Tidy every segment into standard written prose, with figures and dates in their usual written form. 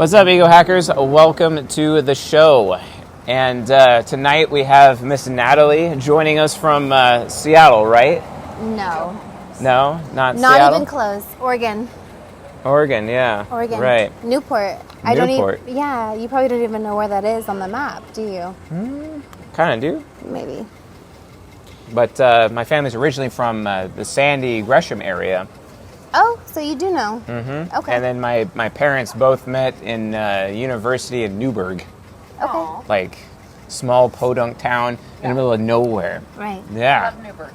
What's up, Ego Hackers? Welcome to the show. And tonight we have Miss Natalie joining us from Seattle, right? No. No? Not Seattle? Not even close. Oregon. Oregon, yeah. Oregon. Right. Newport. Newport. Yeah, you probably don't even know where that is on the map, do you? Kind of do. Maybe. But my family's originally from the Sandy, Gresham area. Oh, so you do know. Mm-hmm. Okay. And then my parents both met in university in Newburgh. Okay. Like, small podunk town in the middle of nowhere. Right. Yeah. Love Newburgh.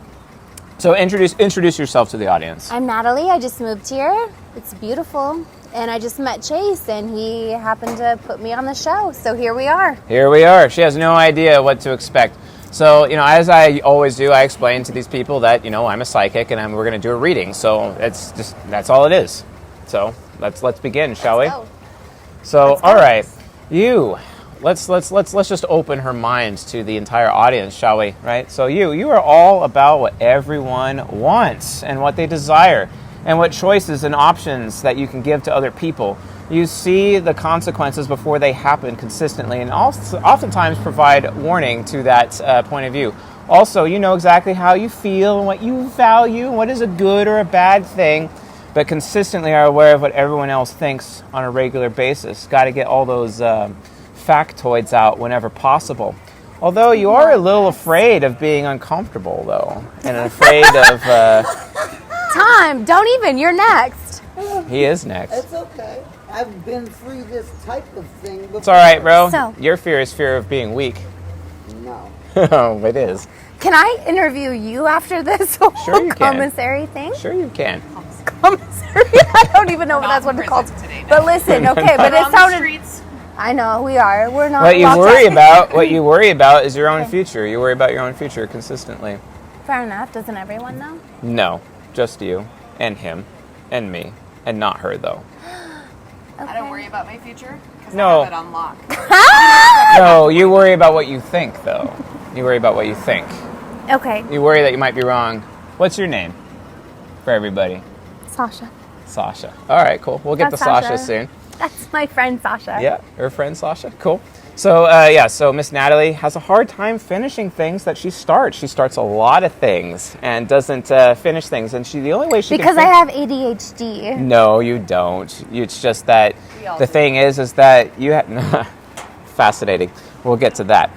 So introduce yourself to the audience. I'm Natalie. I just moved here. It's beautiful. And I just met Chase, and he happened to put me on the show. So here we are. Here we are. She has no idea what to expect. So, as I always do, I explain to these people that, I'm a psychic and we're going to do a reading. So that's all it is. So let's begin, shall we? Go. So, all right, let's just open her mind to the entire audience, shall we? Right? So you are all about what everyone wants and what they desire, and what choices and options that you can give to other people. You see the consequences before they happen consistently, and also oftentimes provide warning to that point of view. Also, you know exactly how you feel and what you value, what is a good or a bad thing, but consistently are aware of what everyone else thinks on a regular basis. Got to get all those factoids out whenever possible. Although you are a little afraid of being uncomfortable, though, and afraid of... Tom, don't even. You're next. He is next. It's okay. I've been through this type of thing before. It's all right, bro. So- Your fear is fear of being weak. No. Oh, it is. Can I interview you after this whole Sure you can. commissary thing? Sure you can. Commissary? I don't even know if that's what it's called. Today, But listen, okay, but We're it on the sounded... streets. I know, we are. We're not... What you locked worry up. about is your own Okay. future. You worry about your own future consistently. Fair enough. Doesn't everyone know? No, just you and him and me and not her though. I don't worry about my future because No. I have it on lock. No, you worry about what you think though. You worry about what you think. Okay. You worry that you might be wrong. What's your name? For everybody. Sasha. Sasha. All right, cool. We'll get That's to Sasha Sasha. soon. That's my friend Sasha. Yeah, her friend Sasha. Cool. So, so Miss Natalie has a hard time finishing things that she starts. She starts a lot of things and doesn't finish things. And the only way she Because can I have ADHD. No, you don't. It's just that We all the do. thing is that you have... Fascinating. We'll get to that.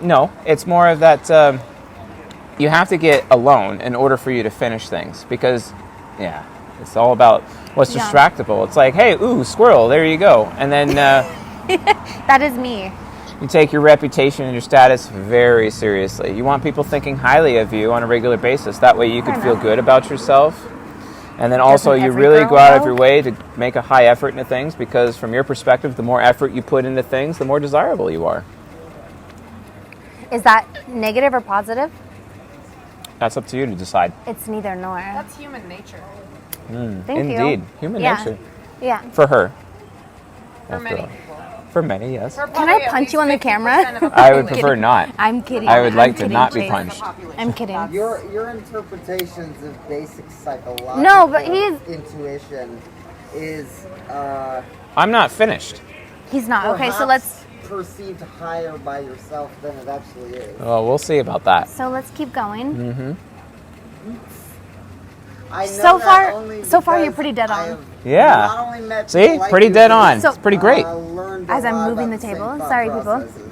No, it's more of that you have to get alone in order for you to finish things. Because, it's all about what's Yeah. distractible. It's like, hey, ooh, squirrel, there you go. And then That is me. you take your reputation and your status very seriously. You want people thinking highly of you on a regular basis. That way you can Fair feel enough. good about yourself. And then also Doesn't you every really girl, go out of though? your way to make a high effort into things, because from your perspective, the more effort you put into things, the more desirable you are. Is that negative or positive? That's up to you to decide. It's neither nor. That's human nature Thank you. Indeed. Human Yeah. nature. Yeah. For her. for After many all. people. For many, yes. For Can probably I at punch least you on the 50% camera? of the I would population. prefer not. I'm kidding. I would like I'm to kidding, not be Chase. punched. I'm kidding. Your interpretations of basic psychological No, but he's- intuition is I'm not finished. He's not. Okay, so perhaps let's perceived higher by yourself than it actually is. Well, we'll see about that. keep going. Mm-hmm. I know So that far- only so far you're because pretty dead I on. have Yeah. not only met See? people like Pretty you, dead but on. So- It's pretty great. learned a As I'm lot moving about the same table. thought Sorry, people. processes.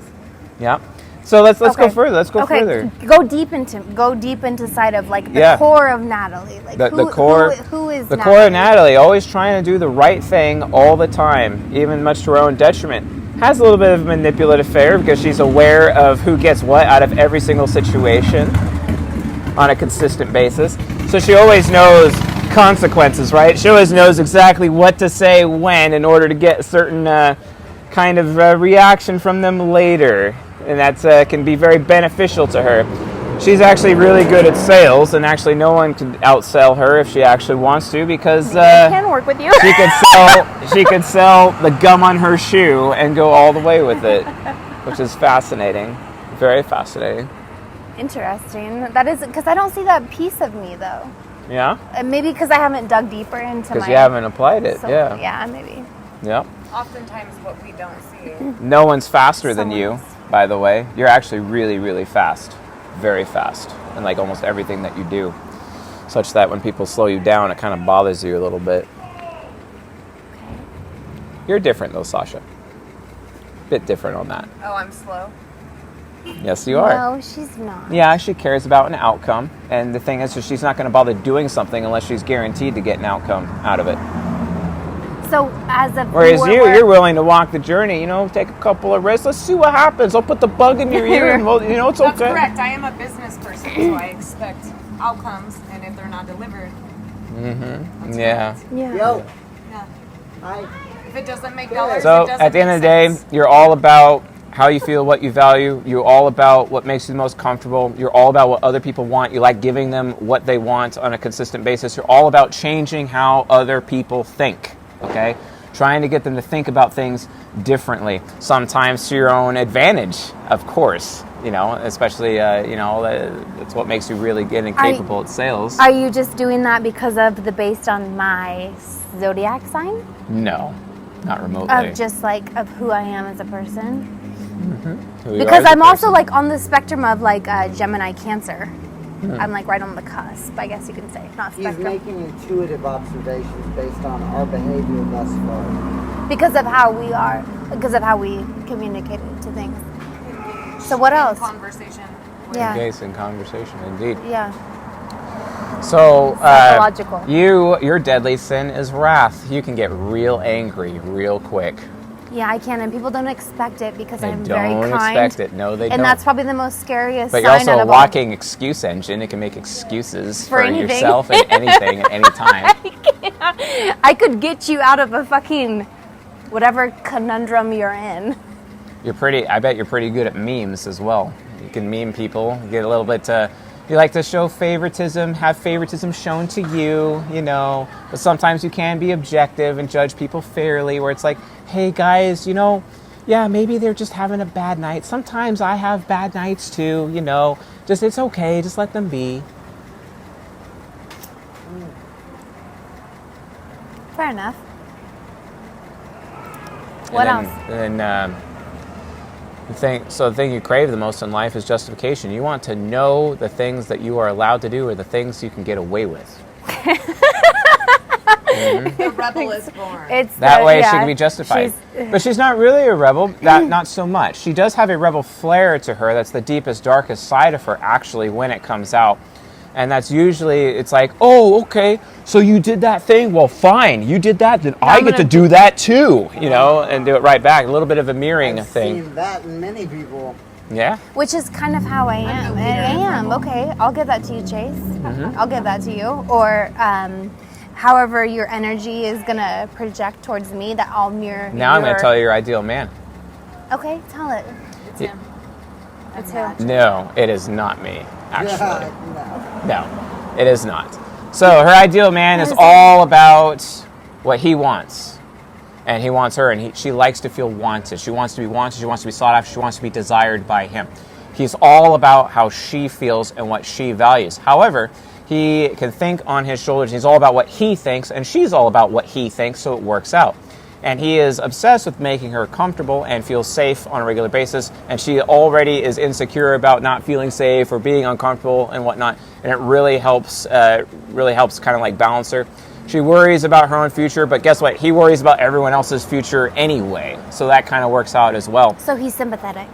Yeah. So let's go Okay. further. Let's go Okay, further. go deep into side of like the Yeah. core of Natalie. Like The core, who is the Natalie? core of Natalie, always trying to do the right thing all the time, even much to her own detriment. Has a little bit of a manipulative flair because she's aware of who gets what out of every single situation on a consistent basis. So she always knows consequences, right? She always knows exactly what to say when in order to get a certain kind of reaction from them later. And that can be very beneficial to her. She's actually really good at sales, and actually no one can outsell her if she actually wants to, because I can work with you. she could sell the gum on her shoe and go all the way with it, which is fascinating, very fascinating. Interesting. That is because I don't see that piece of me though. Yeah, Maybe because I haven't dug deeper into because my. you haven't applied it. So, yeah. Yeah, maybe. Yep. Oftentimes what we don't see. No one's faster than Someone you, else. by the way. You're actually really, really fast. Very fast. In like almost everything that you do. Such that when people slow you down, it kind of bothers you a little bit. You're different though, Sasha. Bit different on that. Oh, I'm slow. Yes, you are. No, she's not. Yeah, she cares about an outcome. And the thing is, she's not going to bother doing something unless she's guaranteed to get an outcome out of it. So as a Whereas viewer, you're willing to walk the journey, you know, take a couple of risks. Let's see what happens. I'll put the bug in your ear and, well, you know, it's That's okay. correct. I am a business person, so I expect outcomes, and if they're not delivered, that's Yeah. correct. yeah. Yo, Yeah. I If it doesn't make dollars, it So doesn't at the end make of the day, sense. you're all about how you feel, what you value. You're all about what makes you the most comfortable. You're all about what other people want. You like giving them what they want on a consistent basis. You're all about changing how other people think, okay? Trying to get them to think about things differently, sometimes to your own advantage, of course, you know, especially, you know, that's what makes you really good and capable at sales. Are you just doing that because of the based on my zodiac sign? No, not remotely. Of just like of who I am as a person? Who you are Because as a I'm also person. like on the spectrum of like Gemini Cancer. Hmm. I'm like right on the cusp, I guess you can say. Not he's spectrum. making intuitive observations based on our behavior thus far. Because of how we are, because of how we communicated to things. So what In else? Conversation. with- Yeah. Case in conversation, indeed. Yeah. So, Psychological. your deadly sin is wrath. You can get real angry real quick. Yeah, I can, and people don't expect it because They I'm very don't kind. expect it. No, they don't. And that's probably the most scariest But sign you're also out a of all. walking excuse engine. It can make excuses For for anything. yourself and anything at any time. I could get you out of a fucking whatever conundrum you're in. I bet you're pretty good at memes as well. You can meme people, get a little bit, you like to show favoritism, have favoritism shown to you, you know, but sometimes you can be objective and judge people fairly, where it's like, hey guys, you know, yeah, maybe they're just having a bad night. Sometimes I have bad nights too, you know, just, it's okay, just let them be. Fair enough. What else? And the thing you crave the most in life is justification. You want to know the things that you are allowed to do or the things you can get away with. The rebel is born. It's That way yeah, she can be justified. she's- But she's not really a rebel, not so much. She does have a rebel flair to her. That's the deepest, darkest side of her, actually, when it comes out. And that's usually, it's like, oh, okay, so you did that thing? Well, fine, you did that, then I I'm get to gonna do that too, you know, and do it right back. A little bit of a mirroring I've thing. seen that in many people. Yeah? Which is kind of how I am. I am. Okay, I'll give that to you, Chase. Mm-hmm. I'll give that to you. Or however your energy is going to project towards me, that I'll mirror. Now I'm going to tell you your ideal man. Okay, tell it. It's him. It's who? No, it is not me, actually. Yeah, no. No, it is not. So her ideal man is all about what he wants. And he wants her, and she likes to feel wanted. She wants to be wanted, she wants to be sought after, she wants to be desired by him. He's all about how she feels and what she values. However, he can think on his shoulders. He's all about what he thinks, and she's all about what he thinks, so it works out. And he is obsessed with making her comfortable and feel safe on a regular basis. And she already is insecure about not feeling safe or being uncomfortable and whatnot. And it really helps kind of like balance her. She worries about her own future, but guess what? He worries about everyone else's future anyway. So that kind of works out as well. So he's sympathetic.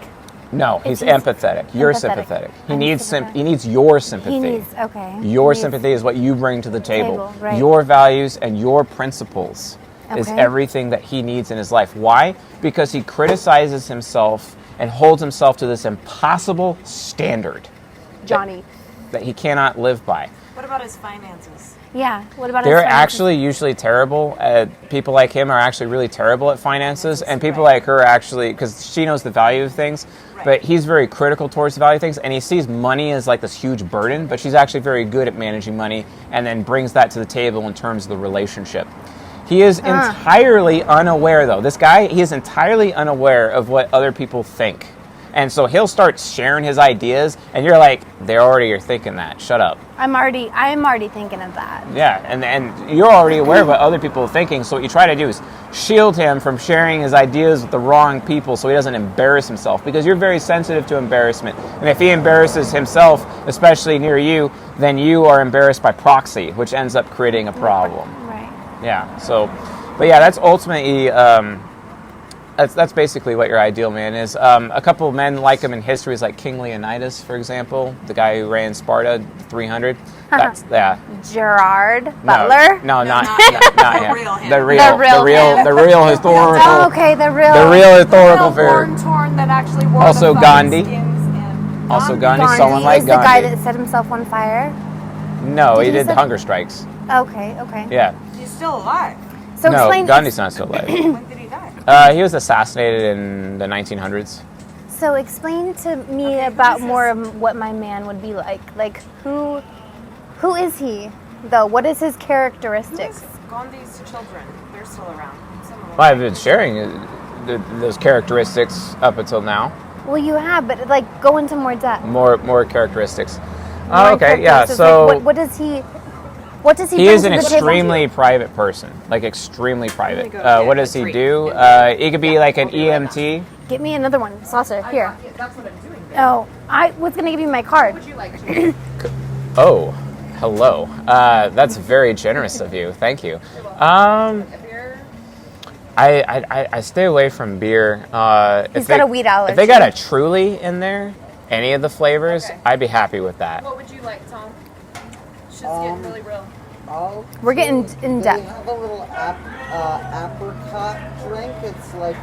No, he's he's empathetic. You're empathetic. sympathetic. He I'm needs sympathetic. he needs your sympathy. He needs, okay. Your He needs- sympathy is what you bring to the table. right. Your values and your principles is Okay. everything that he needs in his life. Why? Because he criticizes himself and holds himself to this impossible standard Johnny. that he cannot live by. What about his finances? Yeah. What about They're his finances? actually usually terrible. People like him are actually really terrible at finances, and people Right. like her actually, because she knows the value of things, Right. but he's very critical towards the value of things, and he sees money as like this huge burden, but she's actually very good at managing money and then brings that to the table in terms of the relationship. He is entirely unaware, though. This guy, he is entirely unaware of what other people think. And so he'll start sharing his ideas, and you're like, they already are thinking that. Shut up. I'm already thinking of that. Yeah, and you're already aware of what other people are thinking, so what you try to do is shield him from sharing his ideas with the wrong people so he doesn't embarrass himself, because you're very sensitive to embarrassment. And if he embarrasses himself, especially near you, then you are embarrassed by proxy, which ends up creating a problem. Right. Yeah, so, but yeah, that's ultimately... That's basically what your ideal man is. A couple of men like him in history is like King Leonidas, for example, the guy who ran Sparta 300. That's Gerard Butler? No, not him. The real historical. Oh, okay, the real historical figure. Torn that actually wore Also the Gandhi. skins and Also Gandhi, someone is like the guy Gandhi. that set himself on fire? No, he he did the set- hunger strikes. Okay. Yeah. He's still alive. So No, explain. Gandhi's not still alive. When did he die? He was assassinated in the 1900s. So explain to me about more of what my man would be like. Like who is he though? What is his characteristics? Gandhi's children. They're still around. Some of them. Well, I've been sharing those characteristics up until now. Well, you have, but like go into more depth. More characteristics. More Okay, yeah. characteristics. So Like, what does he? What does he? he bring is to an the table? extremely private person, like extremely private. go What get does a he drink. do? He could be like an EMT. Get me another one, saucer. Here. That's what I'm doing. Oh, I was gonna give you my card. Would you like to? Oh, hello. That's very generous of you. Thank you. I stay away from beer. He's got a weed allergy. If they got a Truly in there, any of the flavors, Okay. I'd be happy with that. What would you like, Tom? Shit's getting really real. We're getting in They depth. have a little apricot drink. It's like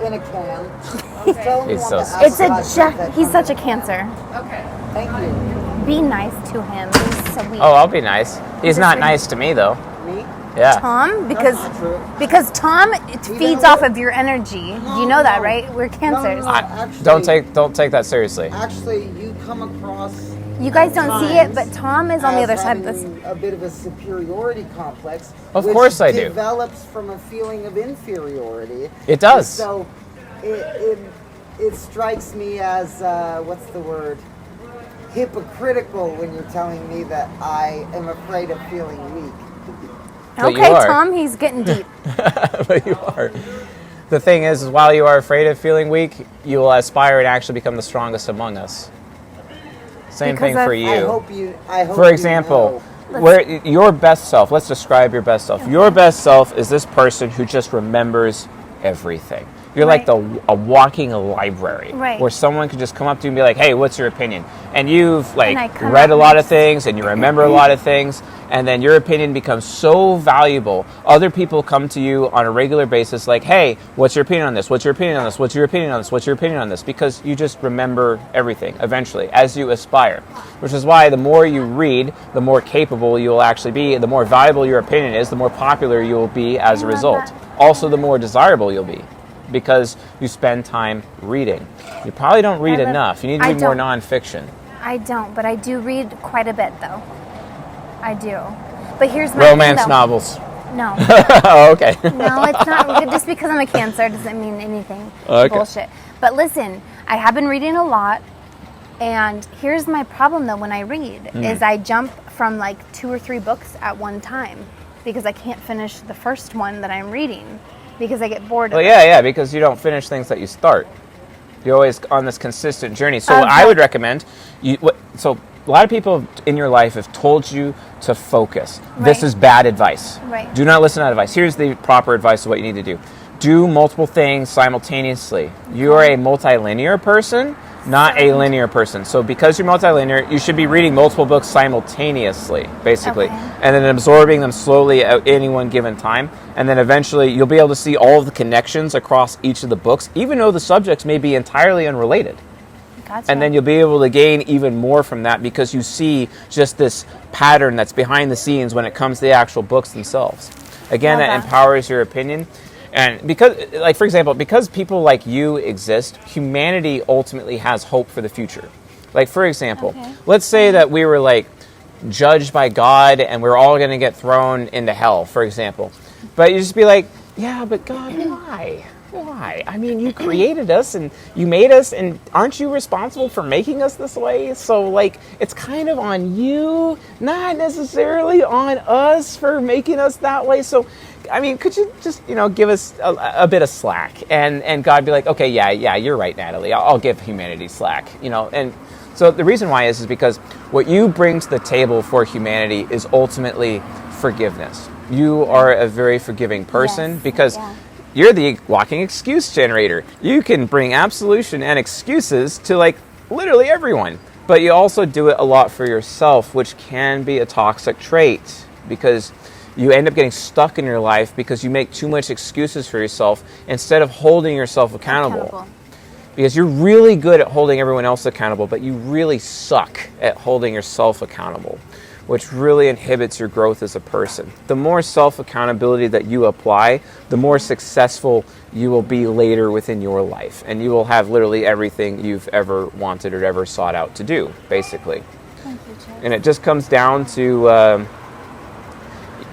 in a can. Tell them you It's want so the It's a apricot Jack. drink. He's such a cancer. Okay. Thank you. Be nice to him. He's sweet. Oh, I'll be nice. He's not nice to me though. Me? Yeah. Tom, That's not true. because Tom it feeds off of your energy. You know that, right? We're cancers. No, actually, Don't take that seriously. Actually, you come across. You guys don't see it, times but Tom is on the as other side of having this. A bit of a superiority complex. Of which course I do. Develops from a feeling of inferiority. It does. So, it strikes me as what's the word? Hypocritical when you're telling me that I am afraid of feeling weak. But you Okay, are. Tom, he's getting deep. But you are. The thing is while you are afraid of feeling weak, you will aspire and actually become the strongest among us. Same Because thing of- for I you. hope For you example, know. where your best self, let's describe your best self. Your best self is this person who just remembers everything. You're like Right. a walking library, Right. where someone could just come up to you and be like, "Hey, what's your opinion?" And you've like And I come read a up lot of next. things, and you remember a lot of things, and then your opinion becomes so valuable. Other people come to you on a regular basis, like, "Hey, what's your opinion on this? What's your opinion on this? What's your opinion on this? What's your opinion on this?" Because you just remember everything eventually as you aspire. Which is why the more you read, the more capable you will actually be. The more valuable your opinion is, the more popular you will be as a love result. that. Also, the more desirable you'll be, because you spend time reading. You probably don't read I love- enough. You need to I read more don't. nonfiction. I don't, but I do read quite a bit, though. I do. But here's my Romance thing, though. novels. No. Oh, okay. No, it's not. Just because I'm a Cancer doesn't mean anything. Okay. Bullshit. But listen, I have been reading a lot, and here's my problem though when I read is I jump from like 2 or 3 books at one time because I can't finish the first one that I'm reading because I get bored of Well, it. yeah, because you don't finish things that you start. You're always on this consistent journey. So what I Okay. would recommend, so a lot of people in your life have told you to focus. This Right. is bad advice. Right. Do not listen to that advice. Here's the proper advice of what you need to do. Do multiple things simultaneously. You are a multilinear person, not a linear person. So because you're multilinear, you should be reading multiple books simultaneously, basically, Okay. and then absorbing them slowly at any one given time. And then eventually you'll be able to see all of the connections across each of the books, even though the subjects may be entirely unrelated. Gotcha. And then you'll be able to gain even more from that because you see just this pattern that's behind the scenes when it comes to the actual books themselves. Again, Love that that. empowers your opinion. And because, like, for example, because people like you exist, humanity ultimately has hope for the future. Like, for example, Okay. let's say that we were, like, judged by God and we're all going to get thrown into hell, for example. But you just be like, yeah, but God, why? why? I mean, you created us and you made us, and aren't you responsible for making us this way? So, like, it's kind of on you, not necessarily on us for making us that way. So, I mean, could you just, give us a bit of slack? And God be like, okay, yeah, you're right, Natalie. I'll give humanity slack, And so the reason why is because what you bring to the table for humanity is ultimately forgiveness. You are a very forgiving person because you're the walking excuse generator. You can bring absolution and excuses to, like, literally everyone. But you also do it a lot for yourself, which can be a toxic trait because you end up getting stuck in your life because you make too much excuses for yourself instead of holding yourself accountable. Because you're really good at holding everyone else accountable, but you really suck at holding yourself accountable, which really inhibits your growth as a person. The more self-accountability that you apply, the more successful you will be later within your life. And you will have literally everything you've ever wanted or ever sought out to do, basically. Thank you, Chase. And it just comes down to...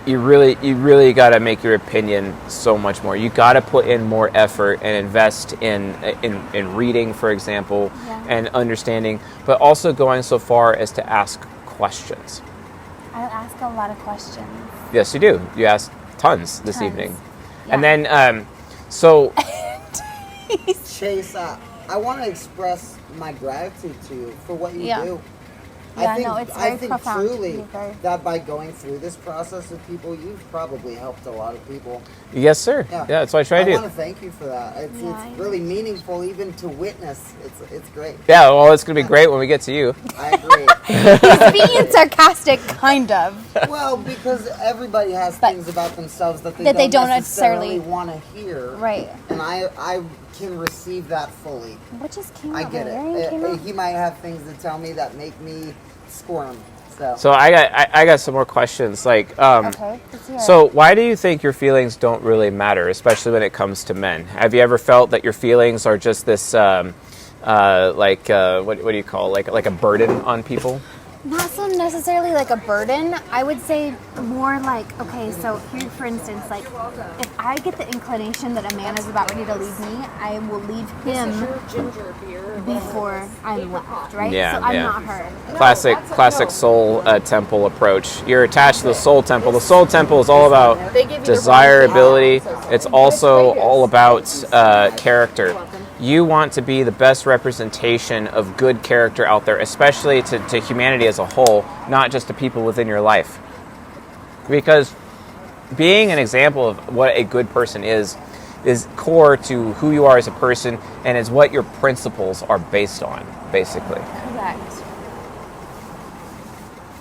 You really got to make your opinion so much more. You got to put in more effort and invest in reading, for example, and understanding, but also going so far as to ask questions. I ask a lot of questions. Yes, you do. You asked tons this evening. Yeah. And then, so... Chase, I want to express my gratitude to you for what you do. Yeah, it's very I think profound. truly that by going through this process with people, you've probably helped a lot of people. Yes, sir. Yeah, that's what I try to do. I want to thank you for that. It's really meaningful even to witness. It's great. Yeah, well, it's going to be great when we get to you. I agree. He's being sarcastic, kind of. Well, because everybody has things about themselves that they don't necessarily want to hear. Right. And I can receive that fully. What just came I out? get it. He might have things to tell me that make me squirm. So I got some more questions. Like, Okay, let's hear it. so why do you think your feelings don't really matter, especially when it comes to men? Have you ever felt that your feelings are just this, what do you call it? like a burden on people? Not so necessarily like a burden. I would say more like, okay, so here, for instance, like, if I get the inclination that a man is about ready to leave me, I will leave him before I'm left, right? Yeah, so I'm yeah. not her. Classic soul temple approach. You're attached to the soul temple. The soul temple is all about desirability. It's also all about character. You want to be the best representation of good character out there, especially to humanity as a whole, not just to people within your life. Because being an example of what a good person is core to who you are as a person and is what your principles are based on, basically. Correct.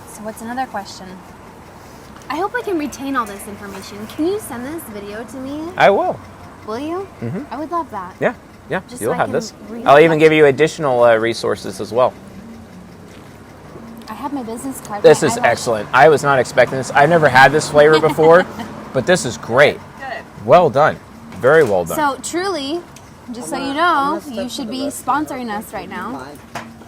So what's another question? I hope I can retain all this information. Can you send this video to me? I will. Will you? Mm-hmm. I would love that. Yeah, Just you'll so I have can this. read I'll even it. give you additional resources as well. I have my business card. This my is eyelash. excellent. I was not expecting this. I've never had this flavor before, but this is great. Good. Well done. Very well done. So truly, just so you know, you should be sponsoring us right now.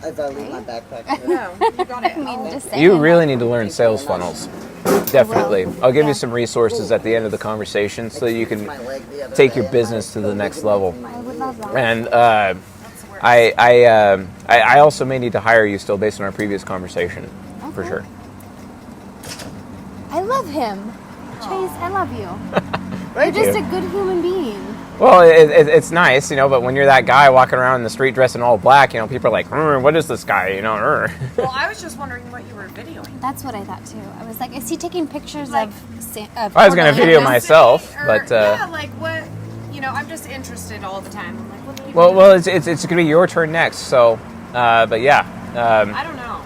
If I leave my backpack here. No, you got it. I mean, just saying. You really need to learn sales funnels. Definitely. I'll give Yeah. you some resources at the end of the conversation so that you can take your business to the next level. I would love that. And I also may need to hire you still based on our previous conversation, for Okay. sure. I love him. Chase, I love you. Thank You're just you. a good human being. Well, it's nice, but when you're that guy walking around in the street dressed in all black, people are like, what is this guy, Well, I was just wondering what you were videoing. That's what I thought too. I was like, is he taking pictures Like- of I was going to video Portland? myself, Or, but... yeah, like what? I'm just interested all the time. I'm like, what do you Well, it's going to be your turn next, so, but yeah. I don't know.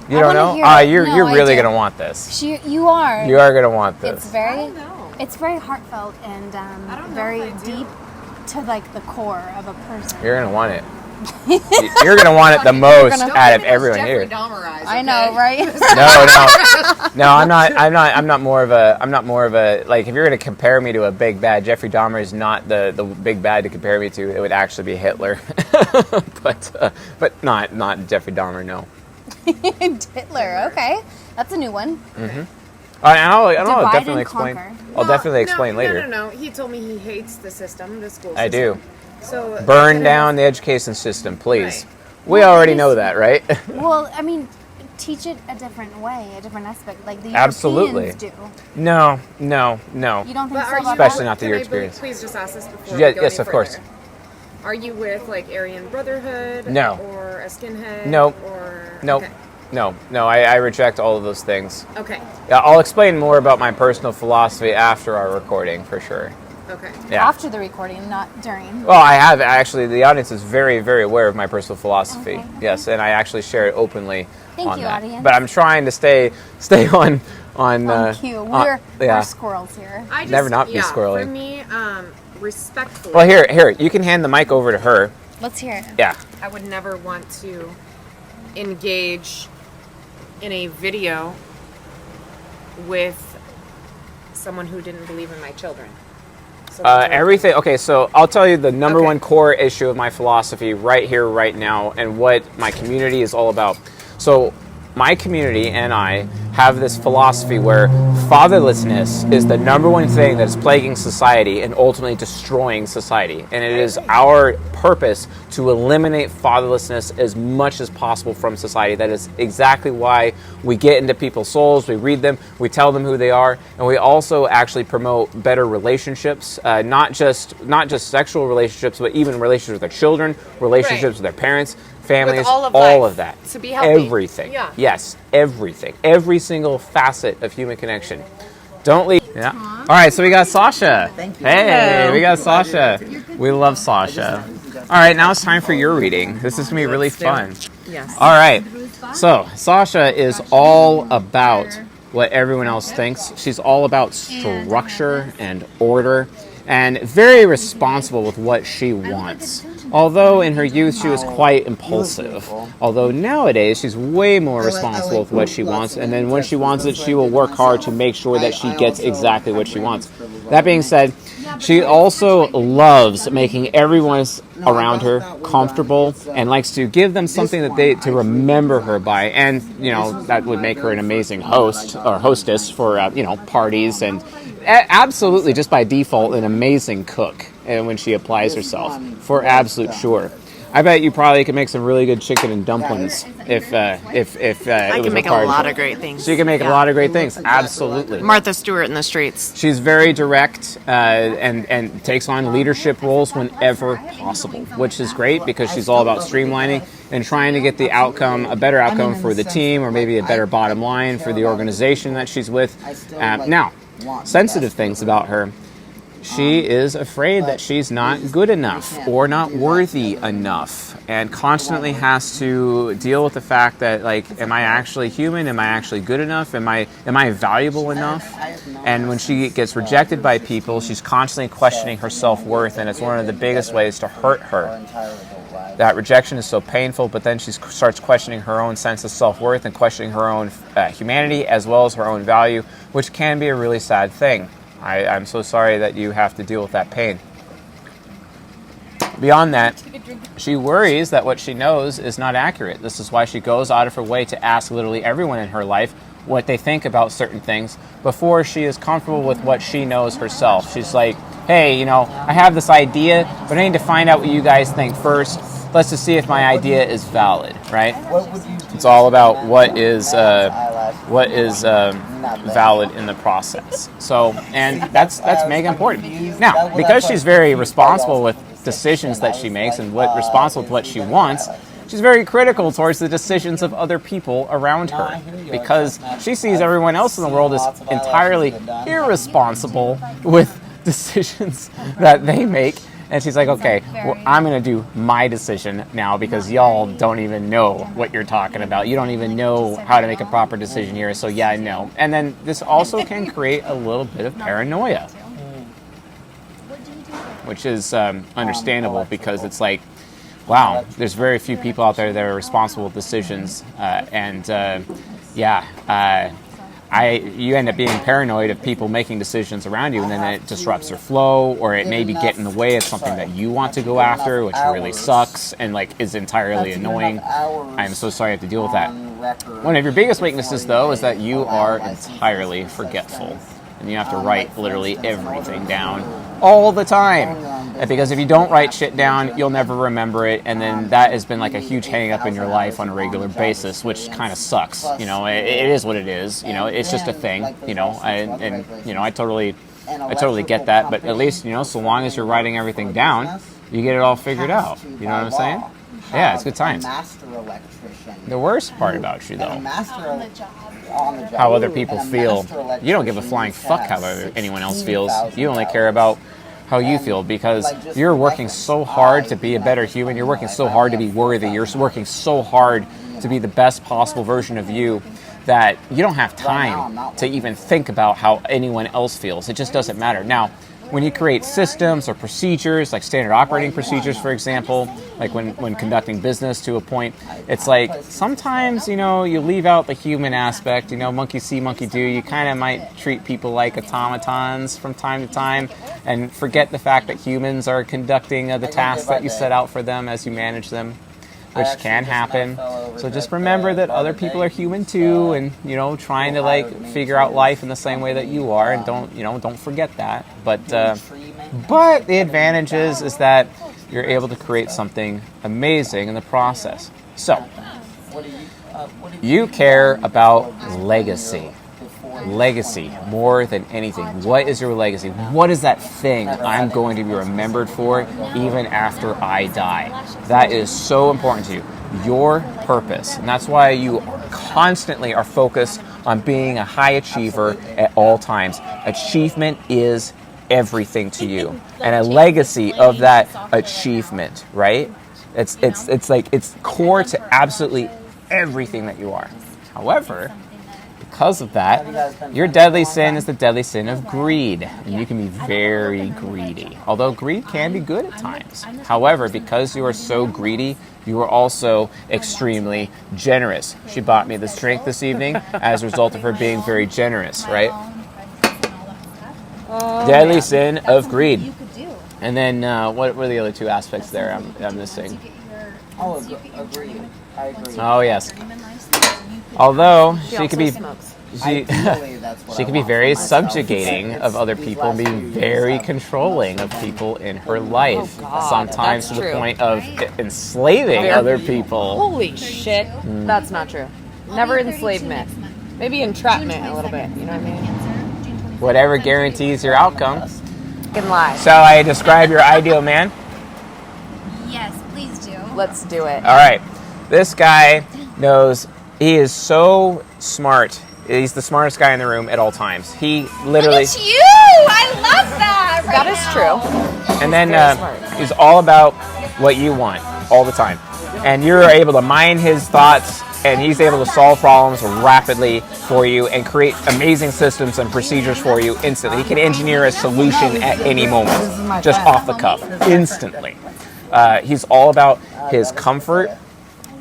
You I don't wanna know? hear it. You're No, I really do. going to want this. You are. You are going to want It's this. I very, don't know. it's very heartfelt and I don't know very if I do. deep to like the core of a person. You're going to want it. You're going to want it the most Don't out give of me those everyone Jeffrey here. Dahmer eyes, I know, okay? right? No, I'm not more of a, like, if you're going to compare me to a big bad, Jeffrey Dahmer is not the big bad to compare me to. It would actually be Hitler. but not Jeffrey Dahmer, no. Hitler. Okay, that's a new one. I'll Divide definitely and explain. conquer. I'll definitely explain later. No. He told me he hates the system, the school system. I do. So Burn down the education system, please. Right. We already know that, right? Well, I mean, teach it a different way, a different aspect, like the Absolutely. Europeans do. No. You don't think But so? are you, Especially not the can your I experience. Please just ask this before Yeah, we go yes, any of course. further. Are you with like Aryan Brotherhood? No. Or a skinhead? Nope. Or Nope. Okay. No, I reject all of those things. Okay. Yeah, I'll explain more about my personal philosophy after our recording, for sure. Okay. Yeah. After the recording, not during. Well, I have actually. The audience is very, very aware of my personal philosophy. Okay. Yes, and I actually share it openly Thank on you, that. audience. But I'm trying to stay on On cue. We're yeah. squirrels here. I just, Never not be yeah, squirrely. For me, respectfully. Well, here, you can hand the mic over to her. Let's hear it. Yeah. I would never want to engage in a video with someone who didn't believe in my children. So that's Everything. Okay, so I'll tell you the number Okay. one core issue of my philosophy right here, right now, and what my community is all about. So, my community and I have this philosophy where fatherlessness is the number one thing that is plaguing society and ultimately destroying society. And it is our purpose to eliminate fatherlessness as much as possible from society. That is exactly why we get into people's souls, we read them, we tell them who they are, and we also actually promote better relationships, not just sexual relationships, but even relationships with their children, relationships with their parents, families, With all of all life, of that. to be healthy. Everything. Yeah. Yes, everything. Every single facet of human connection. Don't leave. Yeah. All right, so we got Sasha. Thank you. Hey, Hello. we got Sasha. We love Sasha. All right, now it's time for your reading. This is going to be really fun. Yes. All right. So, Sasha is all about what everyone else thinks. She's all about structure and order and very responsible with what she wants. Although in her youth she was quite impulsive. Although nowadays she's way more responsible with what she wants, and then when she wants it, she will work hard to make sure that she gets exactly what she wants. That being said, she also loves making everyone around her comfortable and likes to give them something that they to remember her by, and that would make her an amazing host or hostess for parties, and absolutely just by default an amazing cook. And when she applies herself, for absolute sure. I bet you probably could make some really good chicken and dumplings if I it can was make a required. lot of great things. She can make a lot of great things. Absolutely. Martha Stewart in the streets. She's very direct and takes on leadership roles whenever possible, which is great because she's all about streamlining and trying to get the outcome, a better outcome for the team, or maybe a better bottom line for the organization that she's with. Now, sensitive things about her. She is afraid that she's not good enough or not worthy enough, and constantly has to deal with the fact that, am I actually human? Am I actually good enough? Am I valuable enough? And when she gets rejected by people, she's constantly questioning her self-worth, and it's one of the biggest ways to hurt her. That rejection is so painful, but then she starts questioning her own sense of self-worth and questioning her own humanity as well as her own value, which can be a really sad thing. I'm so sorry that you have to deal with that pain. Beyond that, she worries that what she knows is not accurate. This is why she goes out of her way to ask literally everyone in her life what they think about certain things before she is comfortable with what she knows herself. She's like, hey, I have this idea, but I need to find out what you guys think first. Let's just see if my idea is valid, right? It's all about what is valid in the process. So, and that's mega important. Now, because she's very responsible with decisions that she makes and responsible with what she wants, she's very critical towards the decisions of other people around her, because she sees everyone else in the world as entirely irresponsible with decisions that they make. And she's like, okay, well, I'm going to do my decision now because y'all don't even know what you're talking about. You don't even know how to make a proper decision here, so yeah, I know. And then this also can create a little bit of paranoia, which is understandable, because it's like, wow, there's very few people out there that are responsible with decisions. You end up being paranoid of people making decisions around you, and then it disrupts your flow, or it maybe get in the way of something that you want to go after, which really sucks and is entirely annoying. I'm so sorry I have to deal with that. One of your biggest weaknesses, though, is that you are entirely forgetful. And you have to write literally everything down all the time. And because if you don't write shit down, you'll never remember it. And then that has been like a huge hang up in your life on a regular basis, which kind of sucks. You know, it is what it is. You know, it's just a thing. You know, I totally get that. But at least, you know, so long as you're writing everything down, you get it all figured out. You know what I'm saying? Yeah, it's good times. The worst part about you, though, how other people feel. You don't give a flying fuck how anyone else feels. You only care about how you feel, because you're working so hard to be a better human. You're working so hard to be worthy. You're working so hard to be the best possible version of you that you don't have time to even think about how anyone else feels. It just doesn't matter. Now, when you create systems or procedures, like standard operating procedures, for example, like when conducting business to a point, it's like sometimes, you know, you leave out the human aspect, you know, monkey see, monkey do. You kind of might treat people like automatons from time to time and forget the fact that humans are conducting the tasks that you set out for them as you manage them, which can happen. So just remember that other people are human too, and, you know, trying to like figure out life in the same way that you are, and don't forget that. But the advantage is that you're able to create something amazing in the process. So you care about legacy. Legacy more than anything. What is your legacy? What is that thing I'm going to be remembered for even after I die? That is so important to you. Your purpose. And that's why you constantly are focused on being a high achiever at all times. Achievement is everything to you. And a legacy of that achievement, right? It's like it's core to absolutely everything that you are. However, because of that, your deadly sin is the deadly sin of greed, and you can be very greedy. Although greed can be good at times. However, because you are so greedy, you are also extremely generous. She bought me this drink this evening as a result of her being very generous, right? Deadly sin of greed. And then what were the other two aspects there I'm missing? I agree. Oh, yes. Although she could be very subjugating of other people and being very controlling of people in her life. Sometimes to the point of enslaving other people. Holy shit. That's not true. Never enslavement. Maybe entrapment a little bit, you know what I mean? Whatever guarantees your outcome. Can lie. Shall I describe your ideal man? Yes, please do. Let's do it. All right. This guy knows, he is so smart. He's the smartest guy in the room at all times. He literally... It's you! I love that right That is now. true. And then he's all about what you want all the time. And you're able to mine his thoughts, and he's able to solve problems rapidly for you and create amazing systems and procedures for you instantly. He can engineer a solution at any moment, just off the cuff, instantly. He's all about his comfort,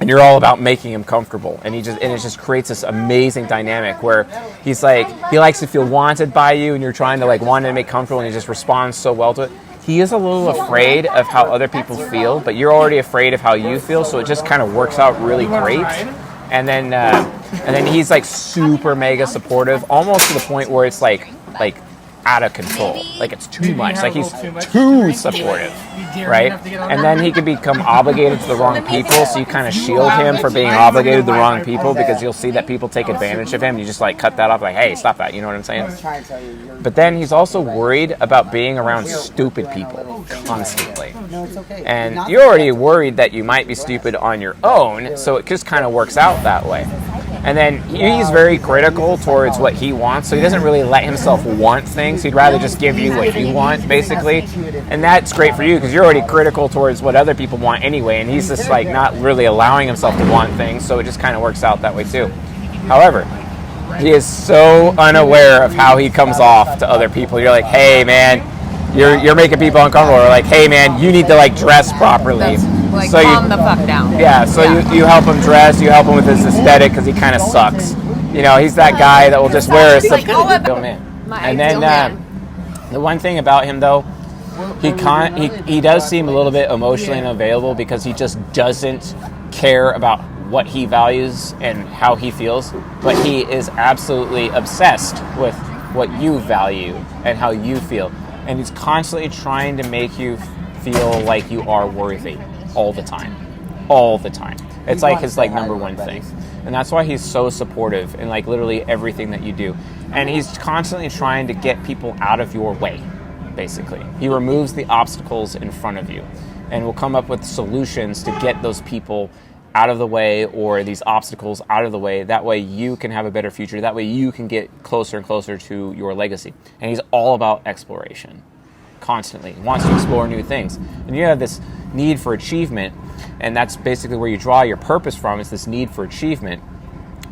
and you're all about making him comfortable. And it just creates this amazing dynamic where he's like, he likes to feel wanted by you, and you're trying to like want him to make comfortable, and he just responds so well to it. He is a little afraid of how other people feel, but you're already afraid of how you feel, so it just kind of works out really great. And then he's like super mega supportive, almost to the point where it's like out of control. Like it's too much. Like he's too supportive, right? And then he can become obligated to the wrong people, so you kind of shield him from being obligated to the wrong people, because you'll see that people take advantage of him, and you just like cut that off, like, hey, stop that, you know what I'm saying? But then he's also worried about being around stupid people constantly. And you're already worried that you might be stupid on your own, so it just kind of works out that way. And then he's very critical towards what he wants, so he doesn't really let himself want things. He'd rather just give you what you want, basically. And that's great for you, because you're already critical towards what other people want anyway, and he's just like not really allowing himself to want things, so it just kind of works out that way too. However, he is so unaware of how he comes off to other people. You're like, hey man, you're making people uncomfortable. Or like, hey man, you need to like dress properly. Like, so calm the fuck down. Yeah, so you help him dress, you help him with his aesthetic, because he kind of sucks. You know, he's that guy that will just wear a ideal man. And then the one thing about him though, he does seem a little bit emotionally unavailable, because he just doesn't care about what he values and how he feels, but he is absolutely obsessed with what you value and how you feel. And he's constantly trying to make you feel like you are worthy all the time. All the time. It's like his like number one thing. And that's why he's so supportive in like literally everything that you do. And he's constantly trying to get people out of your way, basically. He removes the obstacles in front of you and will come up with solutions to get those people out of the way or these obstacles out of the way. That way you can have a better future. That way you can get closer and closer to your legacy. And he's all about exploration, constantly. He wants to explore new things. And you have this need for achievement, and that's basically where you draw your purpose from, is this need for achievement.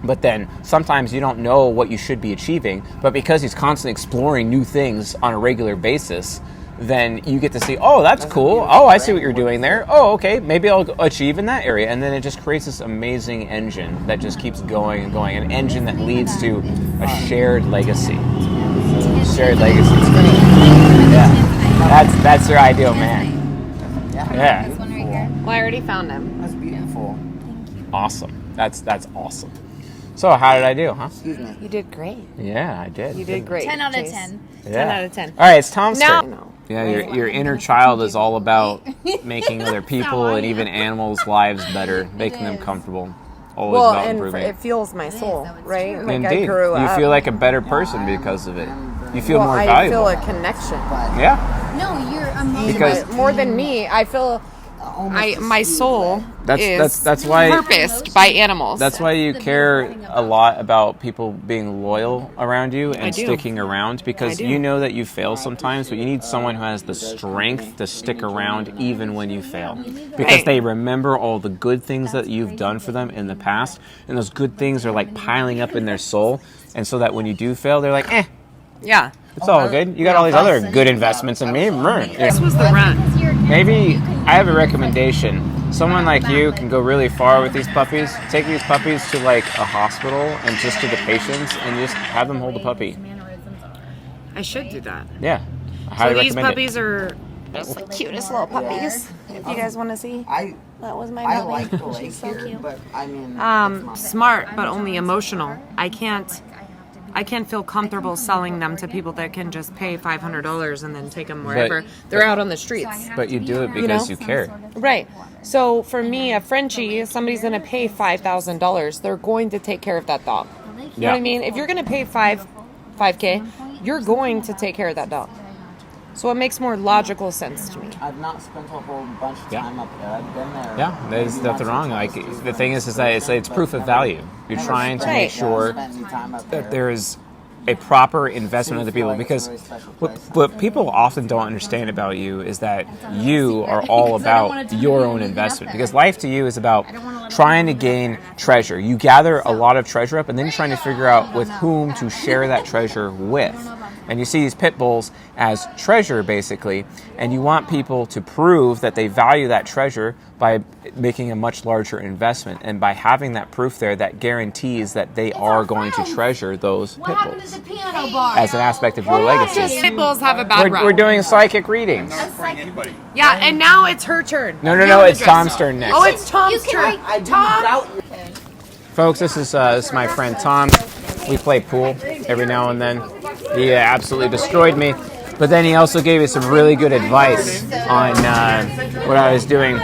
But then sometimes you don't know what you should be achieving, but because he's constantly exploring new things on a regular basis, then you get to see, oh, that's cool. Oh, I see what you're doing there. Oh, okay, maybe I'll achieve in that area. And then it just creates this amazing engine that just keeps going and going. An engine that leads to a shared legacy. Shared legacy. Yeah. That's your ideal man. Yeah. Well, I already found him. That's beautiful. Awesome. That's awesome. So how did I do, huh? Excuse me. You did great. Yeah, I did. You did great. 10 out of Chase. 10. Yeah. 10 out of 10. All right, it's Tom's turn. No. Yeah, your inner child is all about making other people and even animals' lives better, making them comfortable. Always Well, about and improving. it fuels my soul, right? Like Indeed. I grew up. You feel like a better person because of it. You feel more I valuable. feel a connection. Yeah. No, you're emotional. Because More than me, I feel my soul that's why purposed by animals. That's why you care a lot about people being loyal around you and do. sticking around, because I do. you know that you fail sometimes, but you need someone who has the strength to stick around even when you fail. Because Right. they remember all the good things that you've done for them in the past, and those good things are like piling up in their soul, and so that when you do fail, they're like, Yeah. it's all good. You got all these other good investments in me. This was the run. Maybe I have a recommendation. Someone like you can go really far with these puppies. Take these puppies to like a hospital and just to the patients and just have them hold the puppy. I should do that. Yeah. I So highly these recommend puppies are just the cutest little puppies. If you guys want to see, that was my I puppy. like the lake here, but I mean, Smart, but only emotional. I can't feel comfortable selling them to people that can just pay $500 and then take them wherever. They're out on the streets. But you do it because you care. Right. So for me, a Frenchie, somebody's going to pay $5,000. They're going to take care of that dog. You know what I mean? If you're going to pay $5K, you're going to take care of that dog. So it makes more logical sense to me. I've not spent a whole bunch of time up there. I've been there. Yeah, there's nothing wrong. Like the thing is that it's proof of value. You're trying to make sure that there is a proper investment in the people, because what people often don't understand about you is that you are all about your own investment, because life to you is about trying to gain treasure. You gather a lot of treasure up and then you're trying to figure out with whom to share that treasure with. And you see these pit bulls as treasure, basically, and you want people to prove that they value that treasure by making a much larger investment. And by having that proof there, that guarantees that they are going to treasure those pit bulls as an aspect of your legacy. Pit bulls have a bad rap. We're doing psychic readings. Yeah, and now it's her turn. No, it's Tom's turn next. Oh, it's Tom's turn. Tom. Folks, this is my friend Tom. We play pool every now and then. He absolutely destroyed me, but then he also gave me some really good advice on what I was doing.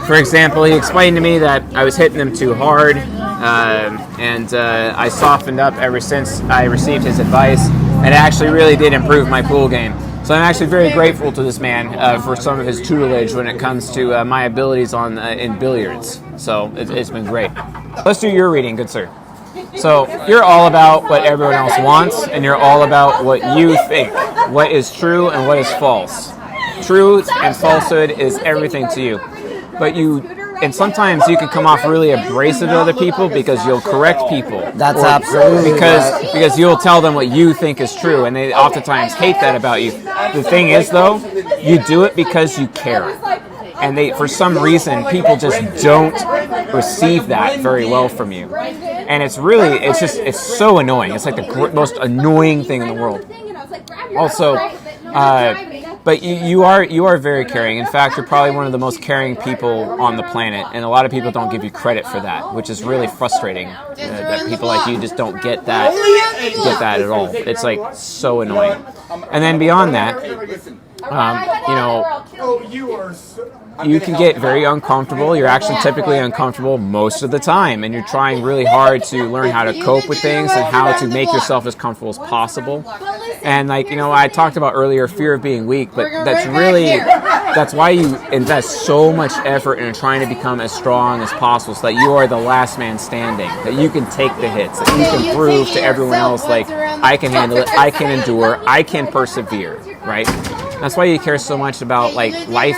For example, he explained to me that I was hitting him too hard, and I softened up ever since I received his advice, and it actually really did improve my pool game. So I'm actually very grateful to this man for some of his tutelage when it comes to my abilities in billiards. So it's been great. Let's do your reading, good sir. So you're all about what everyone else wants, and you're all about what you think, what is true and what is false. Truth and falsehood is everything to you. And sometimes you can come off really abrasive to other people because you'll correct people. That's absolutely because you'll tell them what you think is true, and they oftentimes hate that about you. The thing is, though, you do it because you care. And for some reason, people just don't receive that very well from you. And it's so annoying. It's like the most annoying thing in the world. Also, But you are very caring. In fact, you're probably one of the most caring people on the planet, and a lot of people don't give you credit for that, which is really frustrating. That people like you just don't get that at all. It's like so annoying. And then beyond that, you can get very uncomfortable. You're actually typically uncomfortable most of the time, and you're trying really hard to learn how to cope with things and how to make yourself as comfortable as possible. And I talked about earlier fear of being weak, but that's why you invest so much effort in trying to become as strong as possible, so that you are the last man standing, that you can take the hits, that you can prove to everyone else, like, I can handle it, I can endure, I can persevere, right? That's why you care so much about life. Life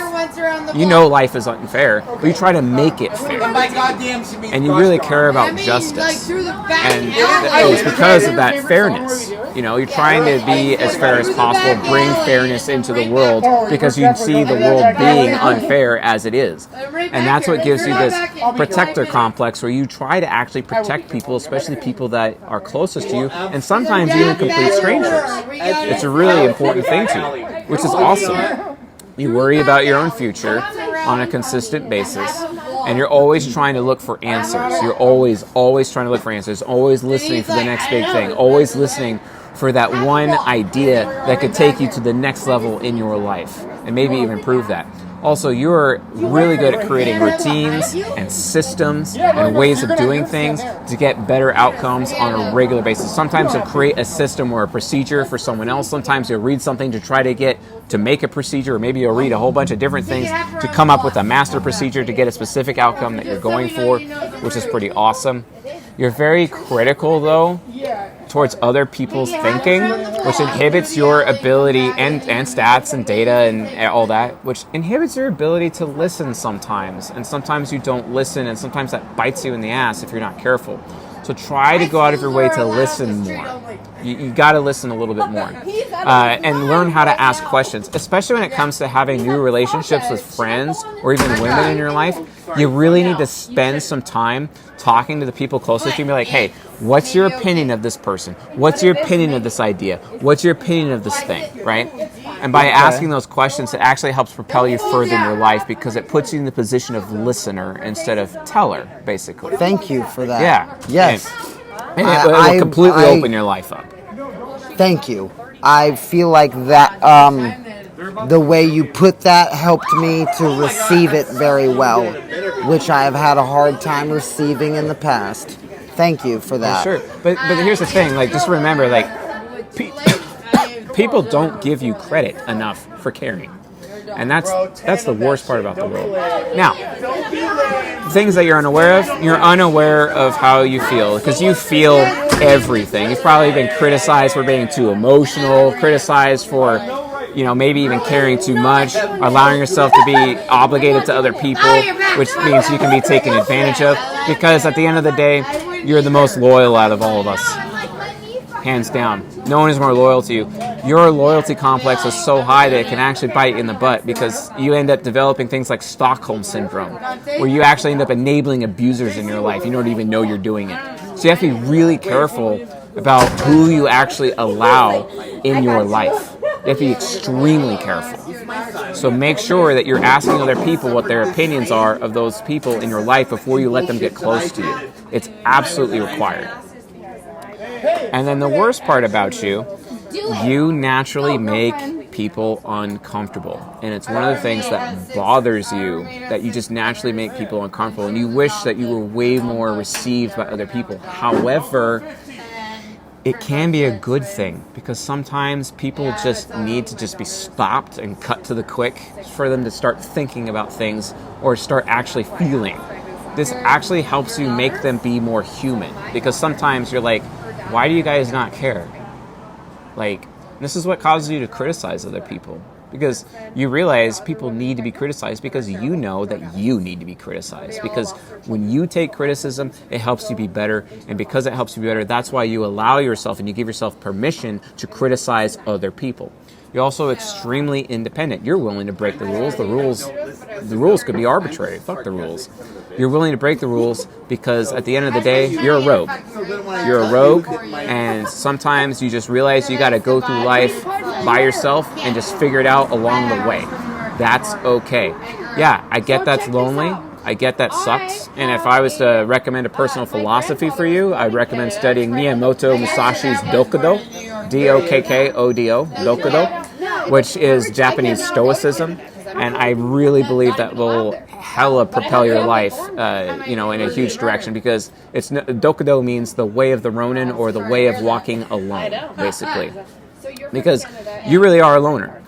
is unfair, but you try to make it fair. And you really care about justice. And it's because of that fairness. You're trying to be as fair as possible, bring fairness into the world, because you see the world being unfair as it is. And that's what gives you this protector complex, where you try to actually protect people, especially people that are closest to you, and sometimes even complete strangers. It's a really important thing to you, which is awesome. You worry about your own future on a consistent basis, and you're always trying to look for answers. You're always trying to look for answers, always listening for the next big thing, always listening for that one idea that could take you to the next level in your life, and maybe even improve that. Also, you're really good at creating routines and systems and ways of doing things to get better outcomes on a regular basis. Sometimes you'll create a system or a procedure for someone else. Sometimes you'll read something to try to make a procedure, or maybe you'll read a whole bunch of different things to come up with a master procedure to get a specific outcome that you're going for, which is pretty awesome. You're very critical, though, towards other people's thinking, which inhibits your ability, and stats and data and all that, which inhibits your ability to listen sometimes. And sometimes you don't listen, and sometimes that bites you in the ass if you're not careful. So try to go out of your way to listen more. You got to listen a little bit more. And learn how to ask questions, especially when it comes to having new relationships with friends or even women in your life. You really need to spend some time talking to the people closest to you and be like, hey, what's your opinion of this person? What's your opinion of this idea? What's your opinion of this thing, right? And by asking those questions, it actually helps propel you further in your life, because it puts you in the position of listener instead of teller, basically. Thank you for that. Yeah. Yes. And it will completely open your life up. Thank you. I feel like that the way you put that helped me to receive it very well, which I have had a hard time receiving in the past. Thank you for that. Sure. But here's the thing, just remember, people don't give you credit enough for caring. And that's the worst part about the world. Now, things that you're unaware of how you feel, because you feel everything. You've probably been criticized for being too emotional, criticized for, maybe even caring too much, allowing yourself to be obligated to other people, which means you can be taken advantage of, because at the end of the day, you're the most loyal out of all of us. Hands down. No one is more loyal to you. Your loyalty complex is so high that it can actually bite you in the butt, because you end up developing things like Stockholm Syndrome, where you actually end up enabling abusers in your life. You don't even know you're doing it. So you have to be really careful about who you actually allow in your life. You have to be extremely careful. So make sure that you're asking other people what their opinions are of those people in your life before you let them get close to you. It's absolutely required. And then the worst part about you naturally make people uncomfortable. And it's one of the things that bothers you, that you just naturally make people uncomfortable. And you wish that you were way more received by other people. However, it can be a good thing, because sometimes people just need to just be stopped and cut to the quick for them to start thinking about things or start actually feeling. This actually helps you make them be more human, because sometimes you're like, why do you guys not care? This is what causes you to criticize other people, because you realize people need to be criticized, because you know that you need to be criticized. Because when you take criticism, it helps you be better, and because it helps you be better, that's why you allow yourself and you give yourself permission to criticize other people. You're also extremely independent. You're willing to break the rules. The rules could be arbitrary. Fuck the rules. You're willing to break the rules because at the end of the day, you're a rogue. You're a rogue, and sometimes you just realize you got to go through life by yourself and just figure it out along the way. That's okay. Yeah, I get that's lonely. I get that sucks. And if I was to recommend a personal philosophy for you, I'd recommend studying Miyamoto Musashi's Dokudo, Dokkodo, Dokudo, which is Japanese Stoicism. And I really believe that will hella propel your life, in a huge direction, because Dokudo means the way of the Ronin, or the way of walking alone, basically. Because you really are a loner.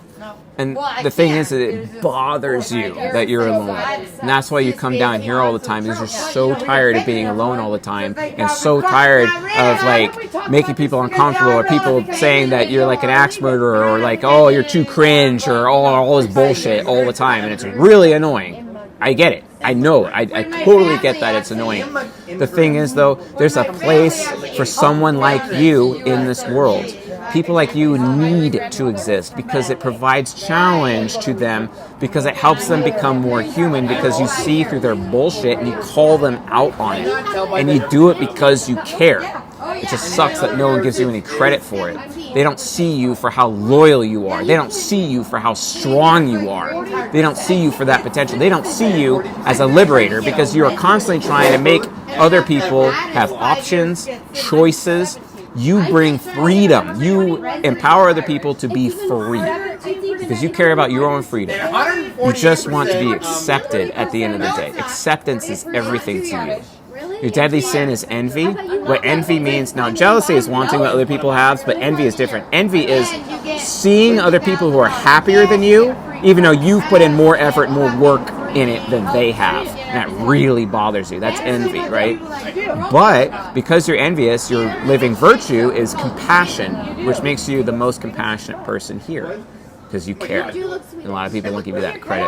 And the thing is that it bothers you that you're alone. And that's why you come down here all the time, because you're so tired of being alone all the time, and so tired of making people uncomfortable, or people saying that you're like an axe murderer, or like, oh, you're too cringe, or all this bullshit all the time. And it's really annoying. I get it. I know. I totally get that it's annoying. The thing is, though, there's a place for someone like you in this world. People like you need to exist because it provides challenge to them, because it helps them become more human, because you see through their bullshit and you call them out on it. And you do it because you care. It just sucks that no one gives you any credit for it. They don't see you for how loyal you are. They don't see you for how strong you are. They don't see you for that potential. They don't see you as a liberator, because you are constantly trying to make other people have options, choices. You bring freedom. You empower other people to be free because you care about your own freedom. You just want to be accepted at the end of the day. Acceptance is everything to you. Your deadly sin is envy. What envy means, now jealousy is wanting what other people have, but envy is different. Envy is seeing other people who are happier than you, even though you've put in more effort, more work in it than they have. And that really bothers you. That's envy, right? But because you're envious, your living virtue is compassion, which makes you the most compassionate person here, because you care. And a lot of people won't give you that credit.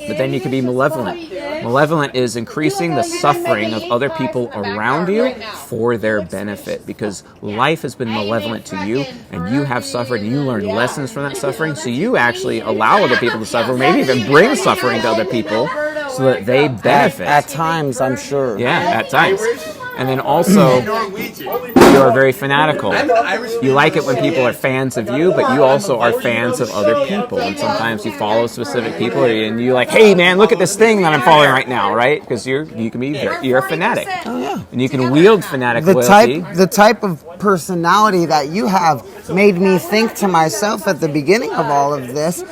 But then you can be malevolent. Malevolent is increasing the suffering of other people around you for their benefit, because life has been malevolent to you, and you have suffered, and you learned lessons from that suffering, so you actually allow other people to suffer, maybe even bring suffering to other people so that they benefit. At times, I'm sure. Yeah, at times. And then also, you are very fanatical. You like it when people are fans of you, but you also are fans of other people. And sometimes you follow specific people, and you're like, hey man, look at this thing that I'm following right now, right? Because you're a fanatic. Oh yeah. And you can wield fanatic loyalty. The type of personality that you have made me think to myself at the beginning of all of this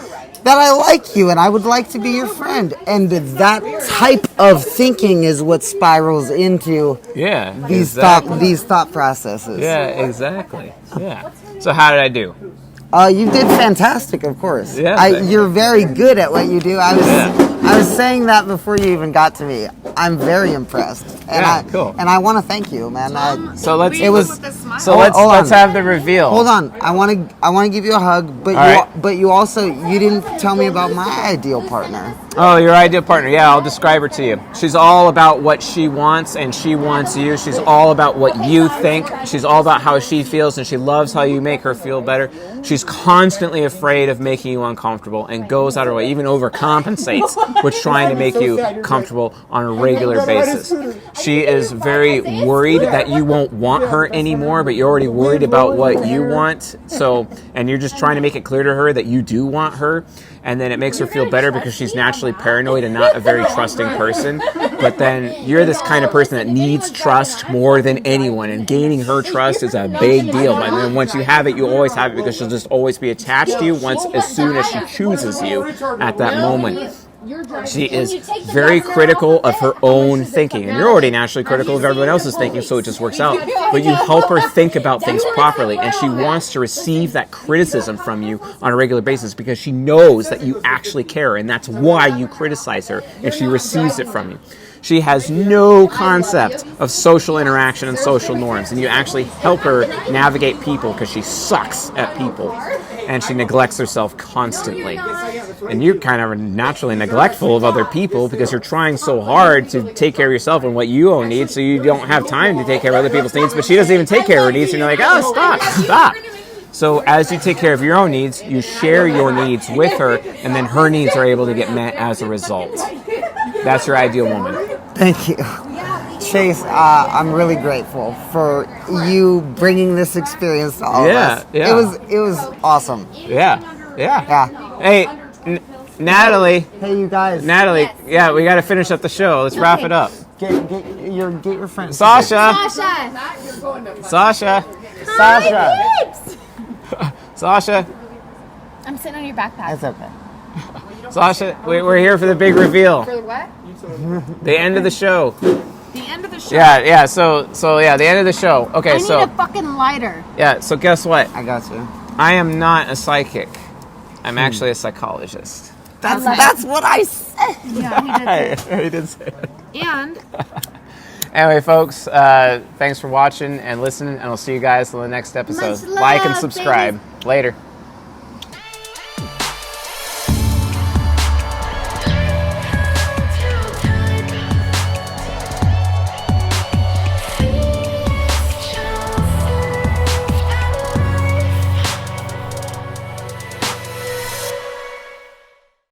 that I like you and I would like to be your friend. And that type of thinking is what spirals into these thought processes. Yeah, exactly. Yeah. So how did I do? You did fantastic, of course. Yeah, you're very good at what you do. I was saying that before you even got to me. I'm very impressed. And cool. And I want to thank you, man. Let's let's have the reveal. Hold on. I want to give you a hug, but you didn't tell me about my ideal partner. Oh, your ideal partner. Yeah, I'll describe her to you. She's all about what she wants, and she wants you. She's all about what you think. She's all about how she feels, and she loves how you make her feel better. She's constantly afraid of making you uncomfortable and goes out of her way, even overcompensates with trying to make you comfortable on a regular basis. She is very worried that you won't want her anymore, but you're already worried about what you want. And you're just trying to make it clear to her that you do want her. And then it makes her feel better because she's naturally paranoid and not a very trusting person. But then you're this kind of person that needs trust more than anyone. And gaining her trust is a big deal. But then once you have it, you always have it, because she'll just always be attached to you as soon as she chooses you at that moment. She is very critical of her own thinking, and you're already naturally critical of everyone else's thinking, so it just works out. But you help her think about things properly, and she wants to receive that criticism from you on a regular basis because she knows that you actually care, and that's why you criticize her, and she receives it from you. She has no concept of social interaction and social norms, and you actually help her navigate people because she sucks at people, and she neglects herself constantly. And you're kind of naturally neglectful of other people because you're trying so hard to take care of yourself and what you own needs, so you don't have time to take care of other people's needs, but she doesn't even take care of her needs, and you're like, oh, stop. So as you take care of your own needs, you share your needs with her, and then her needs are able to get met as a result. That's your ideal woman. Thank you. Chase, I'm really grateful for you bringing this experience to all of us. Yeah. It was awesome. Yeah. Yeah. Hey, Natalie. Hey, you guys. Natalie, yeah, we got to finish up the show. Let's wrap it up. Get your friends. Sasha. Sasha. I'm sitting on your backpack. That's okay. Sasha, we're here for the big reveal. For what? The end of the show. The end of the show. Yeah. So yeah, the end of the show. Okay, I need a fucking lighter. yeah. So guess what? I got you. I am not a psychic. I'm actually a psychologist. That's what I said. Yeah, He did say it. And Anyway, folks, thanks for watching and listening, and I'll see you guys in the next episode. Much love, Like and subscribe. babies. Later.